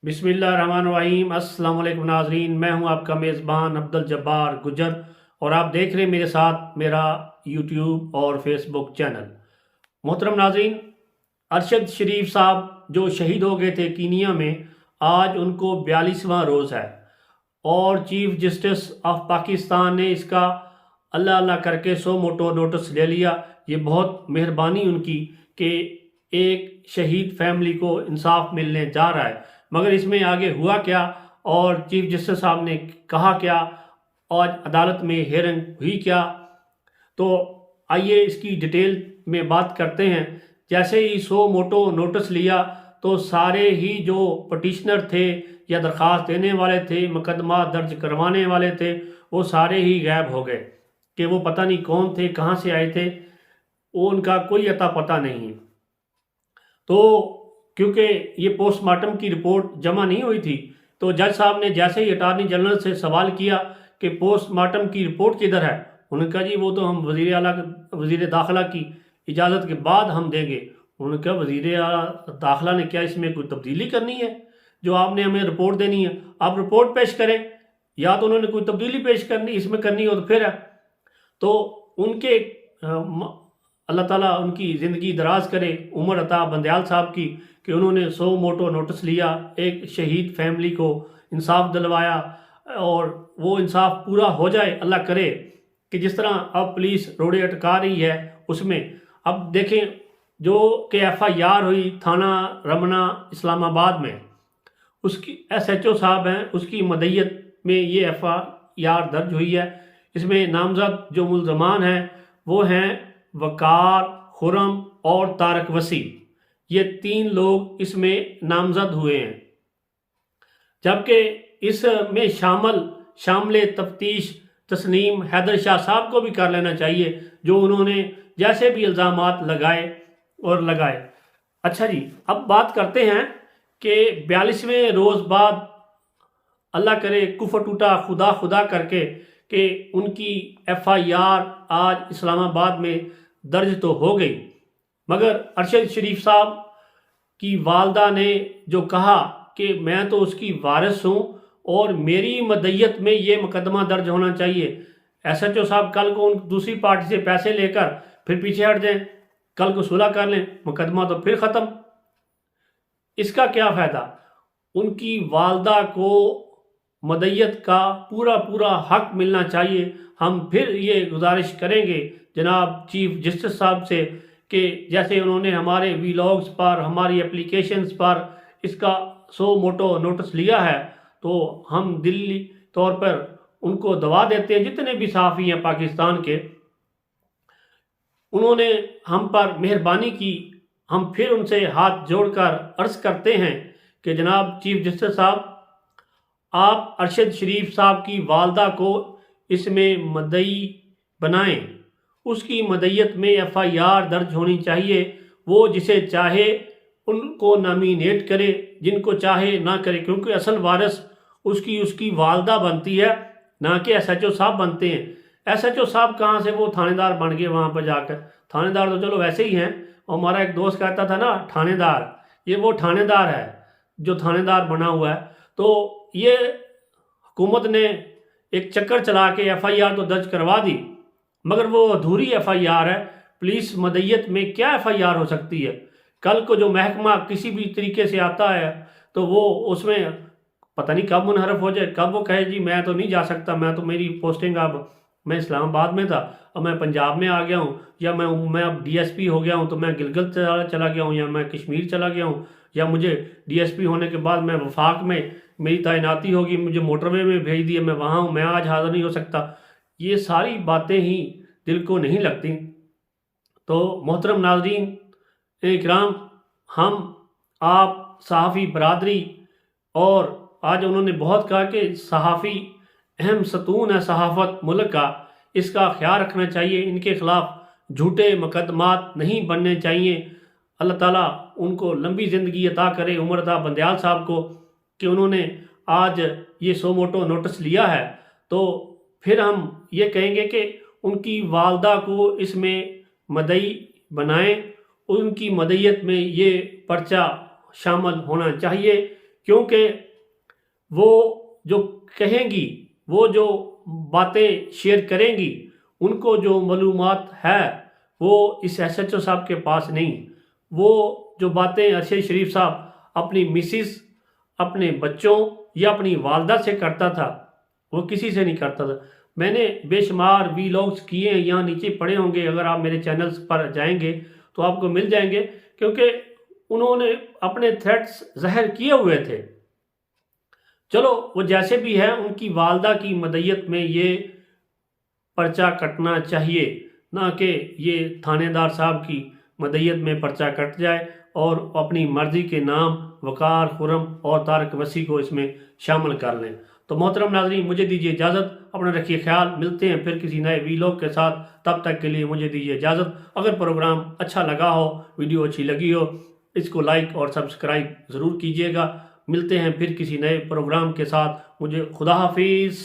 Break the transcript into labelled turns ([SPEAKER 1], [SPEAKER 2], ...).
[SPEAKER 1] बिस्मिल्लाहिर्रहमानिर्रहीम। अस्सलाम वालेकुम नाजरीन, मैं हूं आपका मेज़बान अब्दुल जब्बार गुजर और आप देख रहे हैं मेरे साथ मेरा यूट्यूब और फेसबुक चैनल। मोहतरम नाजरीन, अरशद शरीफ साहब जो शहीद हो गए थे कीनिया में, आज उनको 42वां रोज़ है और चीफ जस्टिस ऑफ पाकिस्तान ने इसका अल्लाह अल्लाह करके सो मोटो नोटिस ले लिया। ये बहुत मेहरबानी उनकी कि एक शहीद फैमिली को इंसाफ मिलने जा रहा है। मगर इसमें आगे हुआ क्या और चीफ जस्टिस साहब ने कहा क्या, आज अदालत में हियरिंग हुई क्या, तो आइए इसकी डिटेल में बात करते हैं। जैसे ही सो मोटो नोटिस लिया तो सारे ही जो पटिशनर थे या दरख्वास्त देने वाले थे, मुकदमा दर्ज करवाने वाले थे, वो सारे ही गायब हो गए कि वो पता नहीं कौन थे, कहाँ से आए थे, वो उनका कोई अता पता नहीं। तो क्योंकि ये पोस्टमार्टम की रिपोर्ट जमा नहीं हुई थी, तो जज साहब ने जैसे ही अटार्नी जनरल से सवाल किया कि पोस्टमार्टम की रिपोर्ट किधर है, उन्होंने कहा जी वो तो हम वज़ीर दाखिला की इजाज़त के बाद हम देंगे। उन्होंने कहा वज़ीर दाखिला ने क्या इसमें कोई तब्दीली करनी है जो आपने हमें रिपोर्ट देनी है, आप रिपोर्ट पेश करें, या तो उन्होंने कोई तब्दीली पेश करनी इसमें करनी हो तो फिर है। तो उनके अल्लाह ताला उनकी ज़िंदगी दराज करे, उमर अता बंदयाल साहब की, कि उन्होंने सो मोटो नोटिस लिया, एक शहीद फैमिली को इंसाफ दिलवाया और वो इंसाफ पूरा हो जाए। अल्लाह करे कि जिस तरह अब पुलिस रोड़े अटका रही है उसमें अब देखें जो कि FIR हुई थाना रमना इस्लामाबाद में, उसकी SHO साहब हैं, उसकी मदय्यत में ये FIR दर्ज हुई है। इसमें नामजद जो मुल्ज़मान हैं वो हैं वकार, खुरम और तारक वसी। ये 3 लोग इसमें नामजद हुए हैं, जबकि इसमें शामिल तफ्तीश तस्नीम हैदर शाह साहब को भी कर लेना चाहिए, जो उन्होंने जैसे भी इल्ज़ामात लगाए। अच्छा जी, अब बात करते हैं कि 42वें रोज़ बाद अल्लाह करे कुफर टूटा खुदा खुदा करके कि उनकी FIR आज इस्लामाबाद में दर्ज तो हो गई, मगर अरशद शरीफ साहब की वालदा ने जो कहा कि मैं तो उसकी वारिस हूँ और मेरी मदय्यत में ये मुकदमा दर्ज होना चाहिए। SHO साहब कल को उन दूसरी पार्टी से पैसे लेकर फिर पीछे हट जाएं, कल को सुलह कर लें, मुकदमा तो फिर ख़त्म। इसका क्या फ़ायदा? उनकी वालदा को मदय्यत का पूरा हक मिलना चाहिए। हम फिर ये गुजारिश करेंगे जनाब चीफ जस्टिस साहब से कि जैसे उन्होंने हमारे वीलॉग्स पर, हमारी एप्लीकेशंस पर इसका सो मोटो नोटिस लिया है, तो हम दिल्ली तौर पर उनको दवा देते हैं, जितने भी सहाफ़ी हैं पाकिस्तान के, उन्होंने हम पर मेहरबानी की। हम फिर उनसे हाथ जोड़कर अर्ज़ करते हैं कि जनाब चीफ जस्टिस साहब, आप अरशद शरीफ साहब की वालदा को इसमें मदई बनाएं, उसकी मदय्यत में FIR दर्ज होनी चाहिए। वो जिसे चाहे उनको नॉमिनेट करे, जिनको चाहे ना करे, क्योंकि असल वारिस उसकी वालदा बनती है, ना कि SHO साहब बनते हैं। SHO साहब कहाँ से, वो थानेदार बन गए वहाँ पर जाकर। थानेदार तो चलो वैसे ही हैं, और हमारा एक दोस्त कहता था ना थानेदार, ये वो थानेदार है जो थानेदार बना हुआ है। तो ये हुकूमत ने एक चक्कर चला के FIR तो दर्ज करवा दी, मगर वो अधूरी FIR है। पुलिस मदय्यत में क्या FIR हो सकती है? कल को जो महकमा किसी भी तरीके से आता है तो वो उसमें पता नहीं कब मुनहरफ हो जाए, कब वो कहे जी मैं तो नहीं जा सकता, मैं तो मेरी पोस्टिंग अब, मैं इस्लामाबाद में था अब मैं पंजाब में आ गया हूँ, या मैं अब DSP हो गया हूँ तो मैं गिलगित चला गया हूँ, या मैं कश्मीर चला गया हूँ, या मुझे DSP होने के बाद मैं वफाक में मेरी तैनाती होगी, मुझे मोटरवे में भेज दिया, मैं वहाँ हूँ, मैं आज हाज़िर नहीं हो सकता। ये सारी बातें ही दिल को नहीं लगती। तो मोहतरम नाज़रीन इकराम, हम आप सहाफ़ी बरादरी, और आज उन्होंने बहुत कहा कि सहाफ़ी अहम सतून है सहाफ़त मुल्क का, इसका ख्याल रखना चाहिए, इनके ख़िलाफ़ झूठे मुकदमात नहीं बनने चाहिए। अल्लाह ताला उनको लंबी ज़िंदगी अता करे, उमर अता बंदयाल साहब को, कि उन्होंने आज ये सो मोटो नोटिस लिया है। तो फिर हम ये कहेंगे कि उनकी वालदा को इसमें मदई बनाएं, उनकी मदय्यत में ये पर्चा शामिल होना चाहिए। کیونکہ وہ جو کہیں گی، وہ جو باتیں شیئر کریں گی، ان کو جو معلومات ہے وہ اس ایس ایچ او صاحب کے پاس نہیں. وہ جو باتیں ارشد شریف صاحب اپنی مسز، اپنے بچوں یا اپنی والدہ سے کرتا تھا، وہ کسی سے نہیں کرتا تھا. میں نے بے شمار ویلاگز کیے ہیں، یہاں نیچے پڑے ہوں گے، اگر آپ میرے چینلز پر جائیں گے تو آپ کو مل جائیں گے، کیونکہ انہوں نے اپنے تھریٹس ظاہر کیے ہوئے تھے. چلو وہ جیسے بھی ہے، ان کی والدہ کی مدعیت میں یہ پرچہ کٹنا چاہیے، نہ کہ یہ تھانے دار صاحب کی مدعیت میں پرچہ کٹ جائے اور اپنی مرضی کے نام وقار، خرم اور طارق وسیع کو اس میں شامل کر لیں. تو محترم ناظرین، مجھے دیجیے اجازت، اپنا رکھیے خیال، ملتے ہیں پھر کسی نئے ویلاگ کے ساتھ. تب تک کے لیے مجھے دیجیے اجازت. اگر پروگرام اچھا لگا ہو، ویڈیو اچھی لگی ہو، اس کو لائک اور سبسکرائب ضرور کیجیے گا. ملتے ہیں پھر کسی نئے پروگرام کے ساتھ. مجھے خدا حافظ.